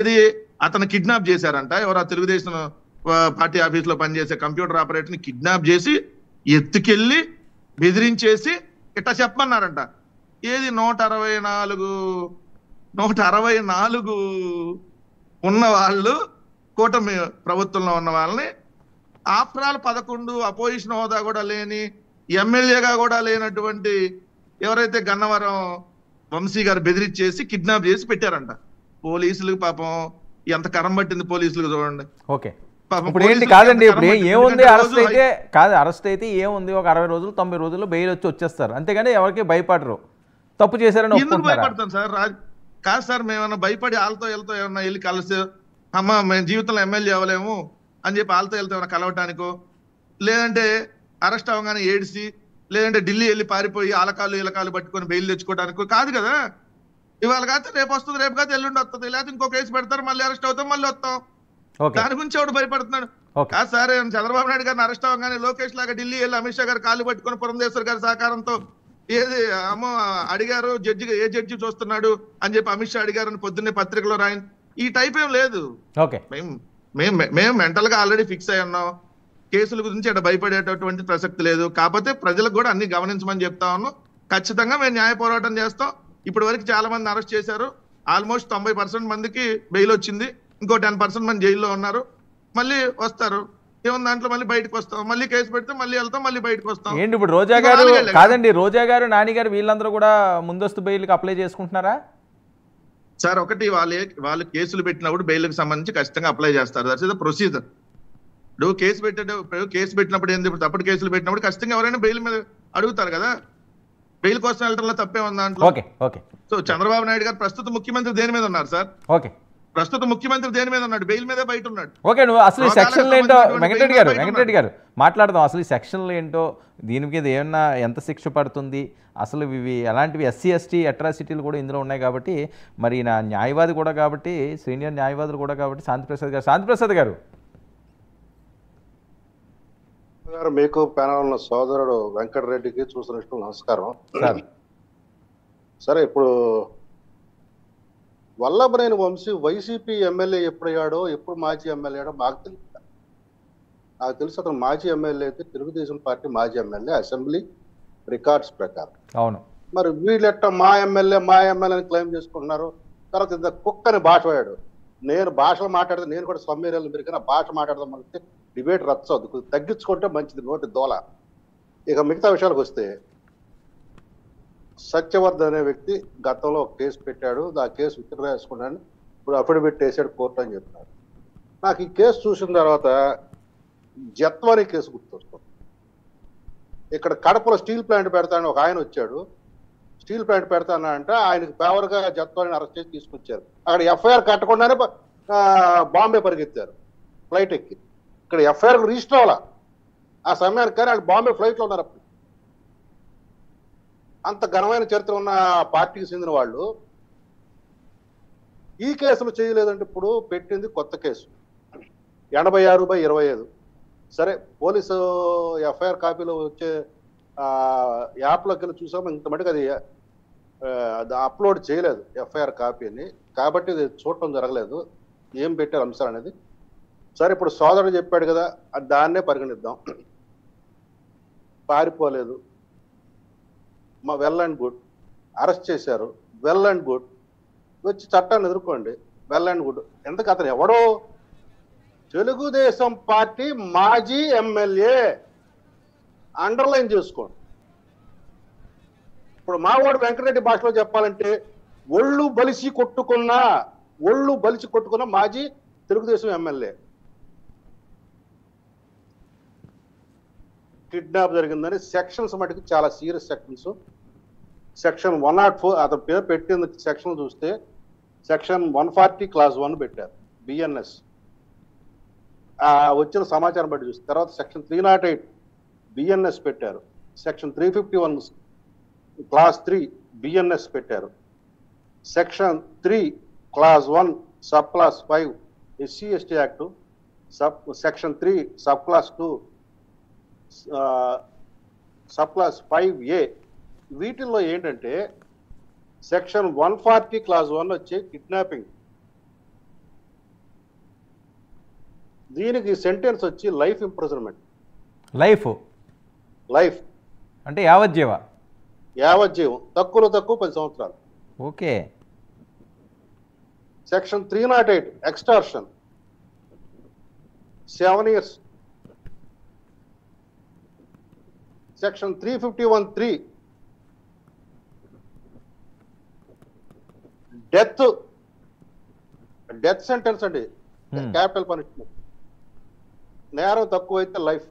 ఇది అతను కిడ్నాప్ చేశారంట. ఎవరు ఆ తెలుగుదేశం పార్టీ ఆఫీస్ లో పనిచేసే కంప్యూటర్ ఆపరేటర్ ని కిడ్నాప్ చేసి ఎత్తుకెళ్లి బెదిరించేసి ఇట్లా చెప్పమన్నారంట. ఏది 164 ఉన్న వాళ్ళు కూటమి ప్రభుత్వంలో ఉన్న వాళ్ళని ఆఫ్టర్ ఆల్ 11 అపోజిషన్ హోదా కూడా లేని ఎమ్మెల్యేగా కూడా లేనటువంటి ఎవరైతే గన్నవరం వంశీ గారు బెదిరించేసి కిడ్నాప్ చేసి పెట్టారంట. పోలీసులకు పాపం ఎంత కరం పట్టింది పోలీసులకు చూడండి. ఓకే, ఇప్పుడు ఏంటి కాదండి, ఇప్పుడు ఏముంది, అరెస్ట్ అయితే కాదు, అరెస్ట్ అయితే ఏముంది, ఒక 60 రోజులు 90 రోజుల్లో బెయిల్ వచ్చేస్తారు, అంతేగాని ఎవరికి భయపడరు. తప్పు చేశారని ఎందుకు భయపడతాం సార్? కాదు సార్, మేమన్నా భయపడి వాళ్ళతో వెళ్తా ఏమన్నా వెళ్ళి కలిసి అమ్మ మేము జీవితంలో ఎమ్మెల్యే అవ్వలేము అని చెప్పి వాళ్ళతో వెళ్తే ఏమన్నా కలవటానికో, లేదంటే అరెస్ట్ అవ్వగానే ఏడిసి, లేదంటే ఢిల్లీ వెళ్ళి పారిపోయి ఆలకాలు ఇలకాలు పట్టుకొని బెయిల్ తెచ్చుకోవడానికో కాదు కదా. ఇవాళ కాదు రేపు వస్తుంది, రేపు కాదు ఎల్లుండి వస్తుంది, లేకపోతే ఇంకో కేసు పెడతారు, మళ్ళీ అరెస్ట్ అవుతాం, మళ్ళీ వస్తాం. దాని గురించి ఎవడు భయపడుతున్నాడు? కాదు సార్, చంద్రబాబు నాయుడు గారిని అరెస్ట్ అవ్వగానే లోకేష్ లాగా ఢిల్లీ వెళ్ళి అమిత్ షా గారు కాళ్ళు పట్టుకొని పురంధేశ్వర్ గారి సహకారంతో ఏది అమ్మో అడిగారు జడ్జి, ఏ జడ్జి చూస్తున్నాడు అని చెప్పి అమిత్ షా అడిగారని పొద్దున్నే పత్రికలో రాయి, ఈ టైప్ ఏం లేదు. మేము మెంటల్ గా ఆల్రెడీ ఫిక్స్ అయి ఉన్నాం. కేసుల గురించి అక్కడ భయపడేటటువంటి ప్రసక్తి లేదు. కాకపోతే ప్రజలకు కూడా అన్ని గమనించమని చెప్తా ఉన్నాం. ఖచ్చితంగా మేము న్యాయ పోరాటం చేస్తాం. ఇప్పటి వరకు చాలా మంది అరెస్ట్ చేశారు. ఆల్మోస్ట్ 90% మందికి బెయిల్ వచ్చింది. ఇంకో 10% మంది జైల్లో ఉన్నారు. మళ్ళీ వస్తారు, ఏమన్నా దాంట్లో మళ్ళీ బయటకు వస్తాం, మళ్ళీ కేసు పెడితే మళ్ళీ వెళ్తాం, మళ్ళీ బయటకు వస్తాం. ఏంటి ఇప్పుడు రోజా గారు కాదండి, రోజా గారు, నాని గారు వీళ్ళందరూ కూడా ముందస్తు బెయిల్కి అప్లై చేసుకుంటున్నారా సార్? ఒకటి వాళ్ళు కేసులు పెట్టినప్పుడు బెయిల్కి సంబంధించి ఖచ్చితంగా అప్లై చేస్తారు. That's the procedure. ఇప్పుడు కేసు పెట్టినప్పుడు ఏంది, తప్పుడు కేసులు పెట్టినప్పుడు ఖచ్చితంగా ఎవరైనా బెయిల్ మీద అడుగుతారు కదా. బెయిల్ కోసం వెళ్ళడంలో తప్పే ఉంది దాంట్లో. సో చంద్రబాబు నాయుడు గారు ప్రస్తుత ముఖ్యమంత్రి దేని మీద ఉన్నారు సార్? ప్రస్తుత ముఖ్యమంత్రి దేని మీద ఉన్నాడు? బెయిల్ మీద బయట ఉన్నాడు. ఓకే, నువ్వు అసలు ఈ సెక్షన్లు ఏంటో వెంకటరెడ్డి గారు మాట్లాడదాం. అసలు ఈ సెక్షన్లు ఏంటో, దీని మీద ఏమన్నా ఎంత శిక్ష పడుతుంది, అసలు ఇవి ఎలాంటివి, ఎస్సీ ఎస్టీ అట్రాసిటీలు కూడా ఇందులో ఉన్నాయి కాబట్టి, మరి నా న్యాయవాది కూడా కాబట్టి, సీనియర్ న్యాయవాదులు కూడా కాబట్టి శాంతిప్రసాద్ గారు మీకు ప్యానల్ ఉన్న సోదరుడు వెంకటరెడ్డికి చూసినట్టు నమస్కారం. సరే, ఇప్పుడు వల్లభనేని వంశీ వైసీపీ ఎమ్మెల్యే ఎప్పుడయ్యాడో, ఎప్పుడు మాజీ ఎమ్మెల్యే అయ్యాడో నాకు తెలుసు. అతను మాజీ ఎమ్మెల్యే అయితే తెలుగుదేశం పార్టీ మాజీ ఎమ్మెల్యే, అసెంబ్లీ రికార్డ్స్ ప్రకారం. అవును. మరి వీళ్ళెట్ట మా ఎమ్మెల్యే అని క్లెయిమ్ చేసుకుంటున్నారు. తర్వాత ఇంత కుక్కని భాష వాడాడు. నేను భాషలు మాట్లాడితే నేను కూడా సమ్మేళనం పెరిగిన భాష మాట్లాడదాం అంటే డిబేట్ రచ్చవద్దు, తగ్గించుకుంటే మంచిది నోటి దోల. ఇక మిగతా విషయాలకు వస్తే, సత్యవర్ధన్ అనే వ్యక్తి గతంలో ఒక కేసు పెట్టాడు. ఆ కేసు విత్డ్రా చేసుకున్నాను, ఇప్పుడు అఫిడవిట్ వేసాడు కోర్టు అని చెప్తున్నాడు. నాకు ఈ కేసు చూసిన తర్వాత జత్వాని కేసు గుర్తొస్తుంది. ఇక్కడ కడపలో స్టీల్ ప్లాంట్ పెడతానని ఒక ఆయన వచ్చాడు. స్టీల్ ప్లాంట్ పెడతానా అంటే ఆయనకు ఫేవర్గా జత్వాని అరెస్ట్ చేసి తీసుకొచ్చారు. అక్కడ ఎఫ్ఐఆర్ కట్టకుండానే బాంబే పరిగెత్తారు ఫ్లైట్ ఎక్కి. ఇక్కడ ఎఫ్ఐఆర్ రిజిస్టర్ అవ్వాలా ఆ సమయానికి, కానీ వాళ్ళు బాంబే ఫ్లైట్లో ఉన్నారు. అప్పుడు అంత ఘనమైన చరిత్ర ఉన్న పార్టీకి చెందిన వాళ్ళు ఈ కేసులు చేయలేదంటే ఇప్పుడు పెట్టింది కొత్త కేసు 86/25. సరే, పోలీసు ఎఫ్ఐఆర్ కాపీలో వచ్చే యాప్లోకి వెళ్ళి చూసాము, ఇంత మటుకు అది అప్లోడ్ చేయలేదు ఎఫ్ఐఆర్ కాపీని, కాబట్టి ఇది చూడటం జరగలేదు ఏం పెట్టారు అంశాలు అనేది. సరే, ఇప్పుడు సోదరుడు చెప్పాడు కదా, దాన్నే పరిగణిద్దాం. పారిపోలేదు, వెల్ అండ్ గుడ్. అరెస్ట్ చేశారు, వెల్ అండ్ గుడ్. వచ్చి చట్టాన్ని ఎదుర్కోండి, వెల్ అండ్ గుడ్. ఎందుకు అతను ఎవడో తెలుగుదేశం పార్టీ మాజీ ఎమ్మెల్యే, అండర్లైన్ చేసుకోండి. ఇప్పుడు మావాడు వెంకటరెడ్డి భాషలో చెప్పాలంటే ఒళ్ళు బలిసి కొట్టుకున్న మాజీ తెలుగుదేశం ఎమ్మెల్యే. కిడ్నాప్ జరిగిందని సెక్షన్స్ మటుకు చాలా సీరియస్ సెక్షన్స్. సెక్షన్ 104 అతని పేరు పెట్టింది. సెక్షన్ చూస్తే సెక్షన్ 140 క్లాస్ 1 పెట్టారు, బిఎన్ఎస్. వచ్చిన సమాచారం బట్టి చూస్తే తర్వాత సెక్షన్ 308 బిఎన్ఎస్ పెట్టారు. సెక్షన్ 351 క్లాస్ 3 బిఎన్ఎస్ పెట్టారు. Section 3 class 1 sub class 5 SC ST act, section 3 sub class 2 sub class 5A. వీటిల్లో ఏంటంటే సెక్షన్ 140 క్లాస్ 1 వచ్చి కిడ్నాపింగ్, దీనికి సెంటెన్స్ వచ్చి లైఫ్ ఇంప్రిజన్మెంట్. లైఫ్ అంటే యావజ్జీవ. యావజ్జీవం, తక్కువలో తక్కువ 10 సంవత్సరాలు. Okay. Section 308 extortion 7 years. Section 351(3) death sentence అండి, క్యాపిటల్ పనిష్మెంట్. నేరం తక్కువైతే లైఫ్.